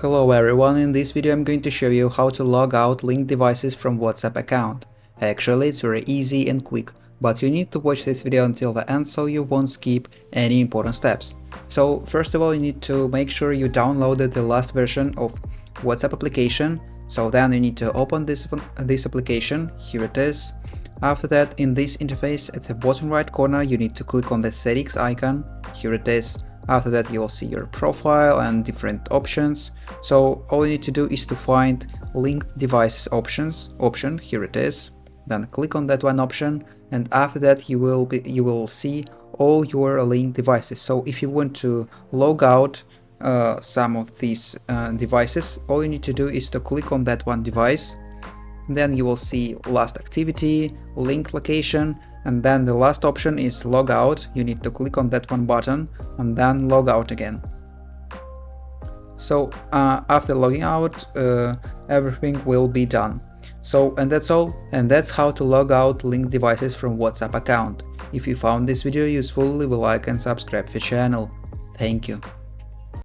Hello everyone, in this video I'm going to show you how to log out linked devices from WhatsApp account. Actually, it's very easy and quick, but you need to watch this video until the end so you won't skip any important steps. So first of all, you need to make sure you downloaded the last version of WhatsApp application. So then you need to open this application. Here it is. After that, in this interface at the bottom right corner you need to click on the settings icon. Here it is. After that you will see your profile and different options. So all you need to do is to find linked devices option. Here it is. Then click on that one option, and after that you will see all your linked devices. So if you want to log out some of these devices, all you need to do is to click on that one device. Then you will see last activity, link location, and then the last option is log out. You need to click on that one button and then log out again. So after logging out, everything will be done. So and that's all, and that's how to log out linked devices from WhatsApp account. If you found this video useful, leave a like and subscribe to the channel. Thank you.